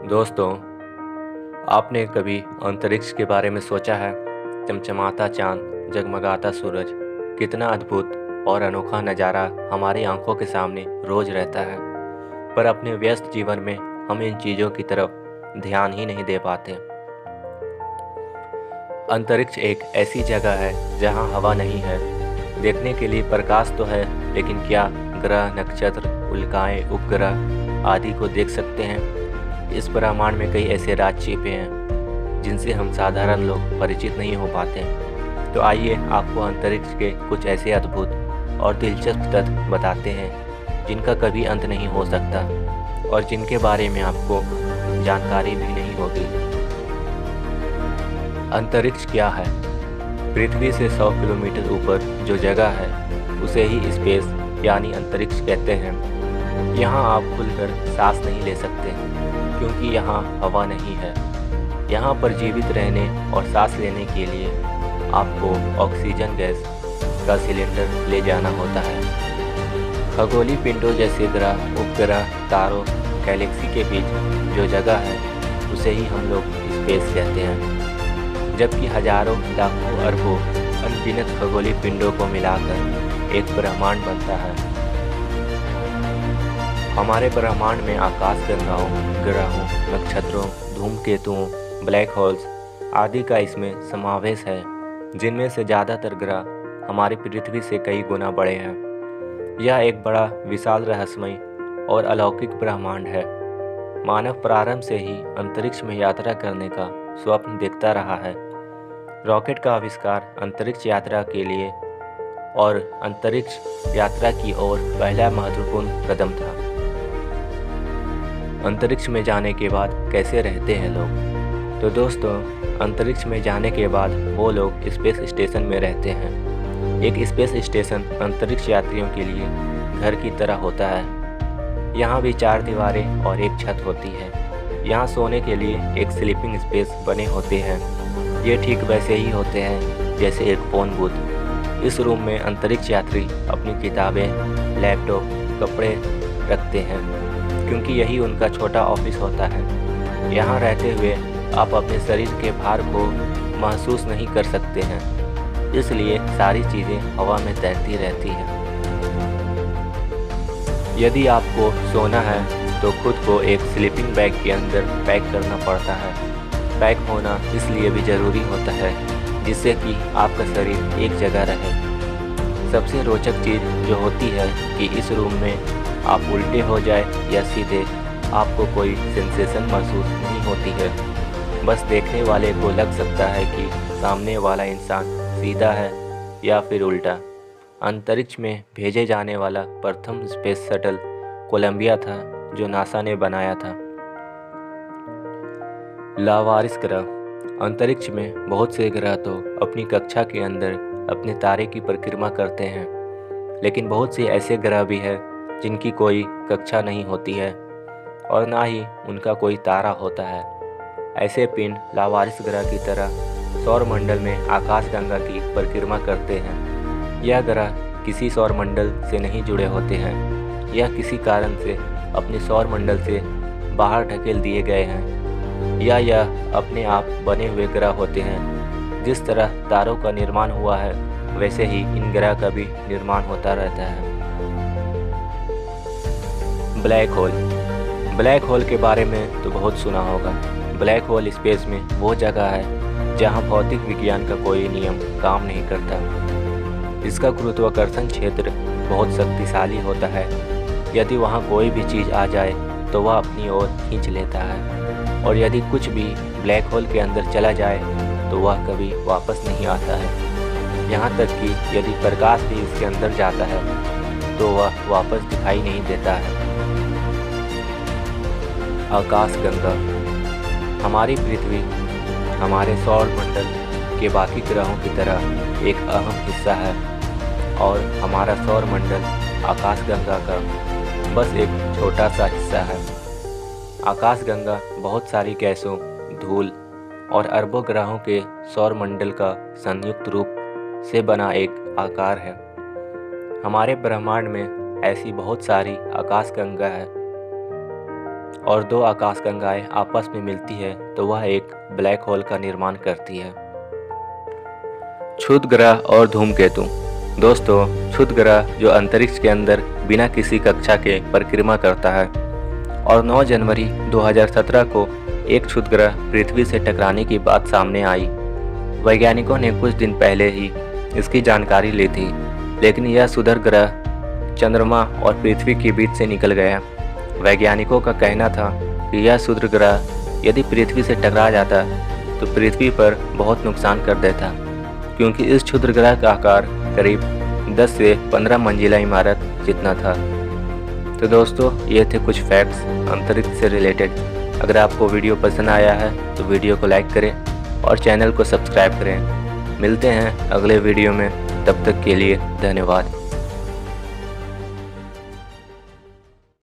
दोस्तों, आपने कभी अंतरिक्ष के बारे में सोचा है? चमचमाता चांद, जगमगाता सूरज, कितना अद्भुत और अनोखा नज़ारा हमारी आंखों के सामने रोज रहता है। पर अपने व्यस्त जीवन में हम इन चीज़ों की तरफ ध्यान ही नहीं दे पाते। अंतरिक्ष एक ऐसी जगह है जहां हवा नहीं है। देखने के लिए प्रकाश तो है, लेकिन क्या ग्रह, नक्षत्र, उल्काएं, उपग्रह आदि को देख सकते हैं? इस ब्रह्मांड में कई ऐसे राज छिपे हैं जिनसे हम साधारण लोग परिचित नहीं हो पाते। तो आइए आपको अंतरिक्ष के कुछ ऐसे अद्भुत और दिलचस्प तथ्य बताते हैं जिनका कभी अंत नहीं हो सकता और जिनके बारे में आपको जानकारी भी नहीं होगी। अंतरिक्ष क्या है? पृथ्वी से 100 किलोमीटर ऊपर जो जगह है उसे ही स्पेस यानी अंतरिक्ष कहते हैं। यहाँ आप खुलकर सांस नहीं ले सकते क्योंकि यहाँ हवा नहीं है। यहाँ पर जीवित रहने और सांस लेने के लिए आपको ऑक्सीजन गैस का सिलेंडर ले जाना होता है। खगोलीय पिंडों जैसे ग्रह, उपग्रह, तारों, गैलेक्सी के बीच जो जगह है उसे ही हम लोग स्पेस कहते हैं। जबकि हजारों, लाखों, अरबों अनगिनत खगोलीय पिंडों को मिलाकर एक ब्रह्मांड बनता है। हमारे ब्रह्मांड में आकाशगंगाओं, ग्रहों, नक्षत्रों, धूमकेतुओं, ब्लैक होल्स आदि का इसमें समावेश है, जिनमें से ज़्यादातर ग्रह हमारी पृथ्वी से कई गुना बड़े हैं। यह एक बड़ा, विशाल, रहस्यमय और अलौकिक ब्रह्मांड है। मानव प्रारंभ से ही अंतरिक्ष में यात्रा करने का स्वप्न देखता रहा है। रॉकेट का आविष्कार अंतरिक्ष यात्रा के लिए और अंतरिक्ष यात्रा की ओर पहला महत्वपूर्ण कदम था। अंतरिक्ष में जाने के बाद कैसे रहते हैं लोग? तो दोस्तों, अंतरिक्ष में जाने के बाद वो लोग स्पेस स्टेशन में रहते हैं। एक स्पेस स्टेशन अंतरिक्ष यात्रियों के लिए घर की तरह होता है। यहाँ भी 4 दीवारें और एक छत होती है। यहाँ सोने के लिए एक स्लीपिंग स्पेस बने होते हैं। ये ठीक वैसे ही होते हैं जैसे एक फ़ोन बूथ। इस रूम में अंतरिक्ष यात्री अपनी किताबें, लैपटॉप, कपड़े रखते हैं क्योंकि यही उनका छोटा ऑफिस होता है। यहाँ रहते हुए आप अपने शरीर के भार को महसूस नहीं कर सकते हैं, इसलिए सारी चीज़ें हवा में तैरती रहती हैं। यदि आपको सोना है तो खुद को एक स्लीपिंग बैग के अंदर पैक करना पड़ता है। पैक होना इसलिए भी ज़रूरी होता है जिससे कि आपका शरीर एक जगह रहे। सबसे रोचक चीज़ जो होती है कि इस रूम में आप उल्टे हो जाए या सीधे, आपको कोई सेंसेशन महसूस नहीं होती है। बस देखने वाले को लग सकता है कि सामने वाला इंसान सीधा है या फिर उल्टा। अंतरिक्ष में भेजे जाने वाला प्रथम स्पेस शटल कोलंबिया था जो नासा ने बनाया था। लावारिस ग्रह। अंतरिक्ष में बहुत से ग्रह तो अपनी कक्षा के अंदर अपने तारे की परिक्रमा करते हैं, लेकिन बहुत से ऐसे ग्रह भी हैं जिनकी कोई कक्षा नहीं होती है और ना ही उनका कोई तारा होता है। ऐसे पिंड लावारिस ग्रह की तरह सौरमंडल में आकाशगंगा की परिक्रमा करते हैं। यह ग्रह किसी सौरमंडल से नहीं जुड़े होते हैं। यह किसी कारण से अपने सौरमंडल से बाहर ढकेल दिए गए हैं या यह अपने आप बने हुए ग्रह होते हैं। जिस तरह तारों का निर्माण हुआ है वैसे ही इन ग्रह का भी निर्माण होता रहता है। Black hole. ब्लैक होल के बारे में तो बहुत सुना होगा। ब्लैक होल स्पेस में वो जगह है जहां भौतिक विज्ञान का कोई नियम काम नहीं करता। इसका गुरुत्वाकर्षण क्षेत्र बहुत शक्तिशाली होता है। यदि वहां कोई भी चीज़ आ जाए तो वह अपनी ओर खींच लेता है, और यदि कुछ भी ब्लैक होल के अंदर चला जाए तो वह कभी वापस नहीं आता है। यहाँ तक कि यदि प्रकाश भी इसके अंदर जाता है तो वह वापस दिखाई नहीं देता है। आकाशगंगा। हमारी पृथ्वी हमारे सौर मंडल के बाकी ग्रहों की तरह एक अहम हिस्सा है और हमारा सौर मंडल आकाशगंगा का बस एक छोटा सा हिस्सा है। आकाशगंगा बहुत सारी गैसों, धूल और अरबों ग्रहों के सौर मंडल का संयुक्त रूप से बना एक आकार है। हमारे ब्रह्मांड में ऐसी बहुत सारी आकाशगंगा है और दो आकाशगंगाएं आपस में मिलती है तो वह एक ब्लैक होल का निर्माण करती है। क्षुद्र ग्रह और धूमकेतु। दोस्तों, क्षुद्र ग्रह जो अंतरिक्ष के अंदर बिना किसी कक्षा के परिक्रमा करता है और 9 जनवरी 2017 को एक क्षुद्र ग्रह पृथ्वी से टकराने की बात सामने आई। वैज्ञानिकों ने कुछ दिन पहले ही इसकी जानकारी ली थी, लेकिन यह क्षुद्र ग्रह चंद्रमा और पृथ्वी के बीच से निकल गया। वैज्ञानिकों का कहना था कि यह क्षुद्र ग्रह यदि पृथ्वी से टकरा जाता तो पृथ्वी पर बहुत नुकसान कर देता, क्योंकि इस क्षुद्र ग्रह का आकार करीब 10 से 15 मंजिला इमारत जितना था। तो दोस्तों, ये थे कुछ फैक्ट्स अंतरिक्ष से रिलेटेड। अगर आपको वीडियो पसंद आया है तो वीडियो को लाइक करें और चैनल को सब्सक्राइब करें। मिलते हैं अगले वीडियो में, तब तक के लिए धन्यवाद।